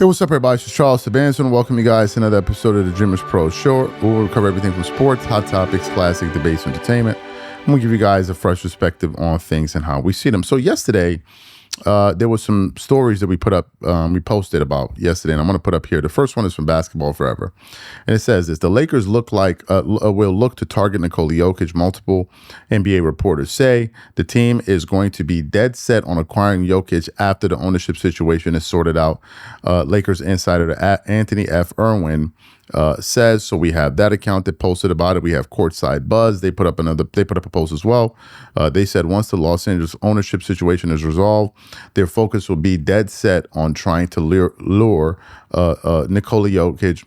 Hey, what's up, everybody? It's Charles Sabanson. Welcome you guys to another episode of the DREAMERSPRO Show. We'll cover everything from sports, hot topics, classic debates, entertainment. And we'll give you guys a fresh perspective on things and how we see them. So yesterday, there was some stories that we put up, we posted about yesterday, and I'm going to put up here. The first one is from Basketball Forever, and it says this: the Lakers will look to target Nikola Jokic. Multiple NBA reporters say the team is going to be dead set on acquiring Jokic after the ownership situation is sorted out. Lakers insider Anthony F. Irwin says so. We have that account that posted about it. We have Courtside Buzz. They put up a post as well. They said once the Los Angeles ownership situation is resolved, their focus will be dead set on trying to lure Nikola Jokic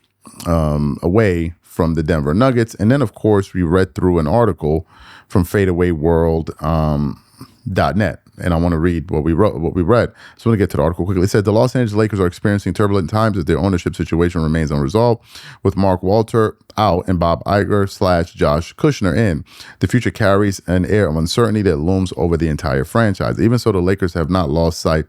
away from the Denver Nuggets. And then, of course, we read through an article from fadeawayworld.net. And I want to read what we read. So I'm going to get to the article quickly. It said the Los Angeles Lakers are experiencing turbulent times as their ownership situation remains unresolved, with Mark Walter out and Bob Iger / Josh Kushner in. The future carries an air of uncertainty that looms over the entire franchise. Even so, the Lakers have not lost sight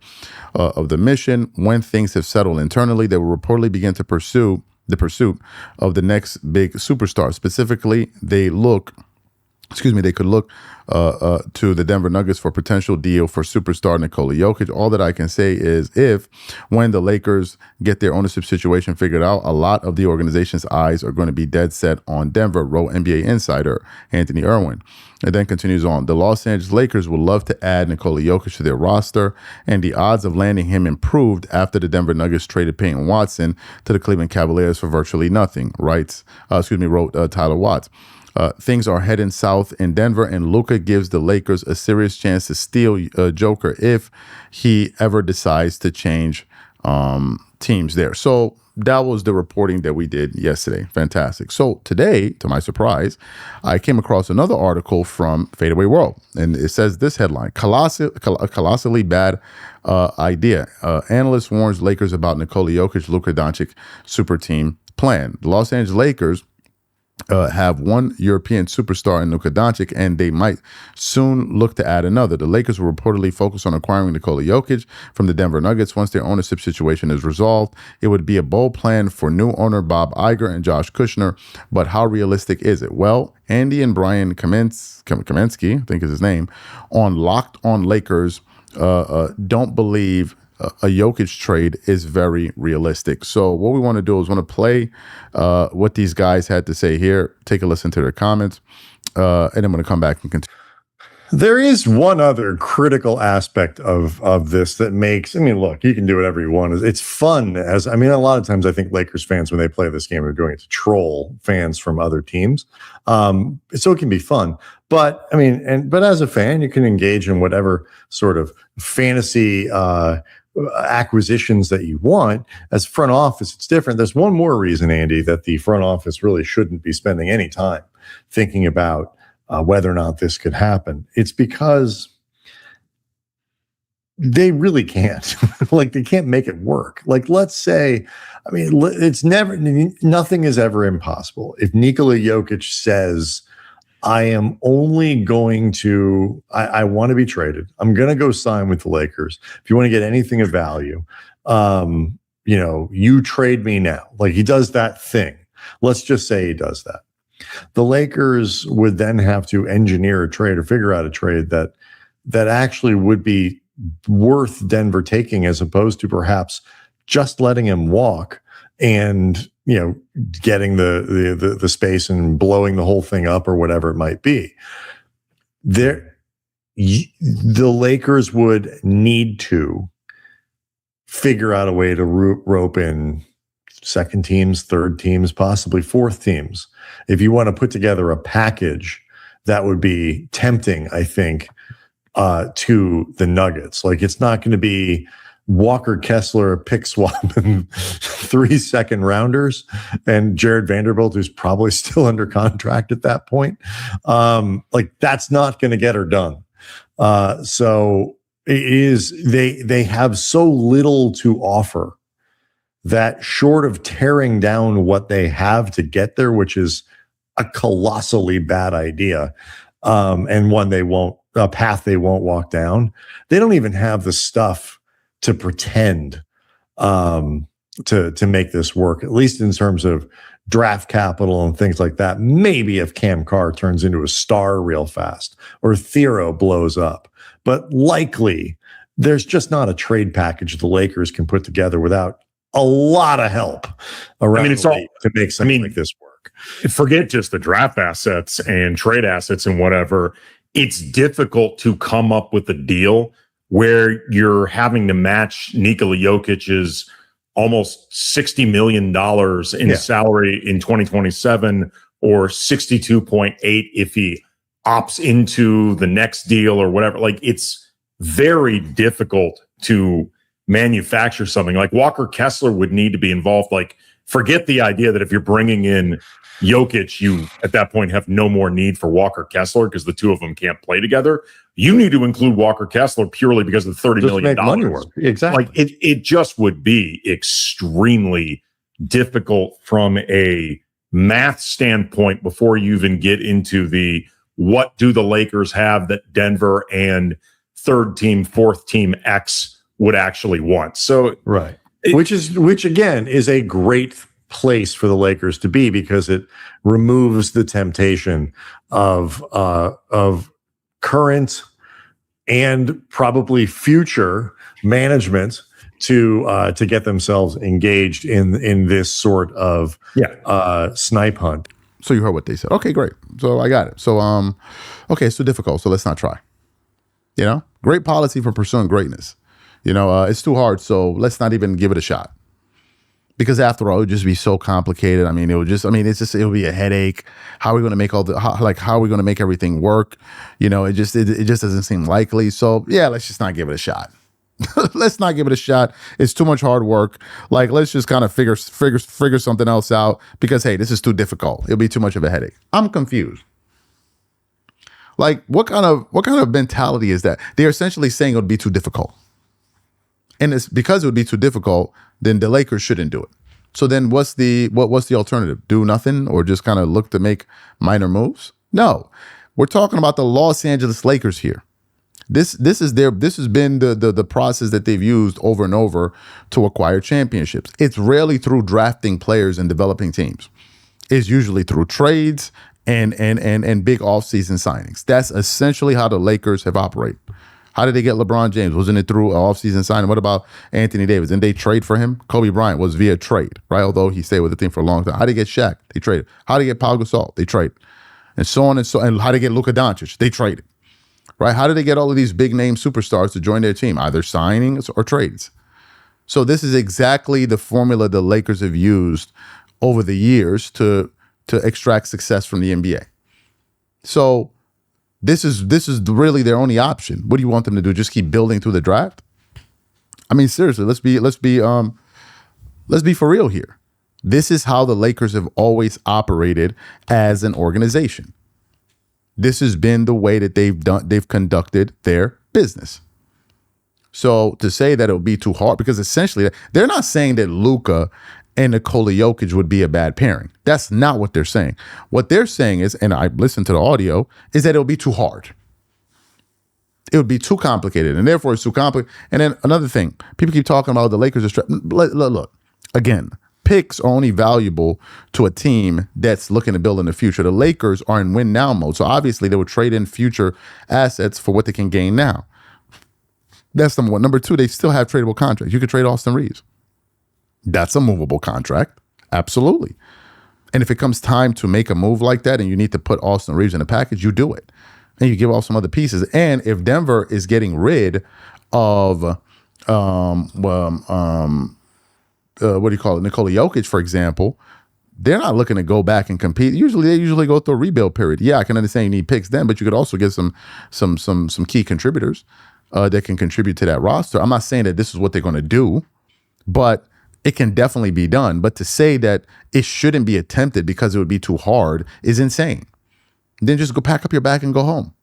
of the mission. When things have settled internally, they will reportedly begin to pursue the pursuit of the next big superstar. Specifically, they could look to the Denver Nuggets for a potential deal for superstar Nikola Jokic. All that I can say is when the Lakers get their ownership situation figured out, a lot of the organization's eyes are going to be dead set on Denver, wrote NBA insider Anthony Irwin. It then continues on. The Los Angeles Lakers would love to add Nikola Jokic to their roster, and the odds of landing him improved after the Denver Nuggets traded Peyton Watson to the Cleveland Cavaliers for virtually nothing, wrote Tyler Watts. Things are heading south in Denver, and Luka gives the Lakers a serious chance to steal Joker if he ever decides to change teams there. So that was the reporting that we did yesterday. Fantastic. So today, to my surprise, I came across another article from Fadeaway World, and it says this headline: colossally bad idea. Analyst warns Lakers about Nikola Jokic, Luka Doncic super team plan. The Los Angeles Lakers have one European superstar in Nikola Jokic, and they might soon look to add another. The Lakers will reportedly focus on acquiring Nikola Jokic from the Denver Nuggets once their ownership situation is resolved. It would be a bold plan for new owner Bob Iger and Josh Kushner, but how realistic is it? Well, Andy and Brian Kaminsky, I think is his name, on Locked On Lakers, don't believe a Jokic trade is very realistic. So what we want to do is want to play what these guys had to say here, take a listen to their comments, and I'm going to come back and continue. There is one other critical aspect of this that makes, look, you can do whatever you want. It's fun. A lot of times I think Lakers fans, when they play this game, are doing it to troll fans from other teams. So it can be fun. But but as a fan, you can engage in whatever sort of fantasy acquisitions that you want. As front office, it's different. There's one more reason, Andy, that the front office really shouldn't be spending any time thinking about whether or not this could happen. It's because they really can't. They can't make it work. Let's say, it's nothing is ever impossible. If Nikola Jokic says, I am only going to, I want to be traded, I'm going to go sign with the Lakers. If you want to get anything of value, you trade me now. He does that thing. Let's just say he does that. The Lakers would then have to engineer a trade or figure out a trade that actually would be worth Denver taking, as opposed to perhaps just letting him walk and getting the space and blowing the whole thing up or whatever it might be. The Lakers would need to figure out a way to rope in second teams, third teams, possibly fourth teams. If you want to put together a package that would be tempting, I think, to the Nuggets. It's not going to be Walker Kessler pick swap and 3 second rounders and Jared Vanderbilt, who's probably still under contract at that point. That's not going to get her done. So it is, they have so little to offer that, short of tearing down what they have to get there, which is a colossally bad idea, and one a path they won't walk down, they don't even have the stuff to pretend to make this work, at least in terms of draft capital and things like that. Maybe if Cam Carr turns into a star real fast or Thero blows up, but likely there's just not a trade package the Lakers can put together without a lot of help around it's all to make something like this work. Forget just the draft assets and trade assets and whatever. It's difficult to come up with a deal where you're having to match Nikola Jokic's almost $60 million in salary in 2027 or 62.8 if he opts into the next deal or whatever. Like, it's very difficult to manufacture something. Like, Walker Kessler would need to be involved. Like, forget the idea that if you're bringing in Jokic, you at that point have no more need for Walker Kessler because the two of them can't play together. You need to include Walker Kessler purely because of the $30 million money work. Exactly. Like, it just would be extremely difficult from a math standpoint before you even get into the what do the Lakers have that Denver and third team, fourth team X would actually want. So right. Which again is a great place for the Lakers to be because it removes the temptation of current and probably future management to get themselves engaged in this sort of snipe hunt. So you heard what they said. Okay, great. So I got it. So okay, it's too difficult. So let's not try. Great policy for pursuing greatness. It's too hard. So let's not even give it a shot. Because after all, it would just be so complicated. It would be a headache. How are we going to make how are we going to make everything work? It just doesn't seem likely. So yeah, let's just not give it a shot. Let's not give it a shot. It's too much hard work. Like, let's just kind of figure something else out because, hey, this is too difficult. It'll be too much of a headache. I'm confused. Like, what kind of mentality is that? They're essentially saying it would be too difficult. And it's because it would be too difficult, then the Lakers shouldn't do it. So then what's the alternative? Do nothing or just kind of look to make minor moves? No. We're talking about the Los Angeles Lakers here. This has been the process that they've used over and over to acquire championships. It's rarely through drafting players and developing teams. It's usually through trades and big offseason signings. That's essentially how the Lakers have operated. How did they get LeBron James? Wasn't it through an offseason signing? What about Anthony Davis? Didn't they trade for him? Kobe Bryant was via trade, right? Although he stayed with the team for a long time. How did they get Shaq? They traded. How did they get Pau Gasol? They traded. And so on and so on. And how did they get Luka Doncic? They traded. Right? How did they get all of these big name superstars to join their team? Either signings or trades. So this is exactly the formula the Lakers have used over the years to extract success from the NBA. So this is really their only option. What do you want them to do? Just keep building through the draft? I mean, seriously, let's be for real here. This is how the Lakers have always operated as an organization. This has been the way that they've conducted their business. So to say that it would be too hard, because essentially they're not saying that Luka and Nikola Jokic would be a bad pairing. That's not what they're saying. What they're saying is, and I listened to the audio, is that it would be too hard. It would be too complicated, and therefore it's too complicated. And then another thing, people keep talking about the Lakers are look, again, picks are only valuable to a team that's looking to build in the future. The Lakers are in win now mode. So obviously they would trade in future assets for what they can gain now. That's number one. Number two, they still have tradable contracts. You could trade Austin Reeves. That's a movable contract. Absolutely. And if it comes time to make a move like that and you need to put Austin Reeves in a package, you do it. And you give off some other pieces. And if Denver is getting rid of what do you call it? Nikola Jokic, for example, they're not looking to go back and compete. They usually go through a rebuild period. Yeah, I can understand you need picks then, but you could also get some key contributors that can contribute to that roster. I'm not saying that this is what they're going to do, but it can definitely be done. But to say that it shouldn't be attempted because it would be too hard is insane. Then just go pack up your bag and go home.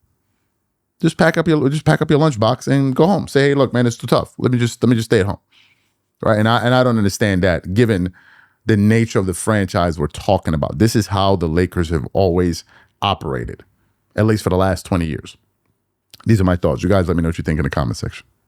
Just pack up your lunchbox and go home. Say, hey, look, man, it's too tough. Let me just stay at home. Right. And I don't understand that given the nature of the franchise we're talking about. This is how the Lakers have always operated, at least for the last 20 years. These are my thoughts. You guys let me know what you think in the comment section.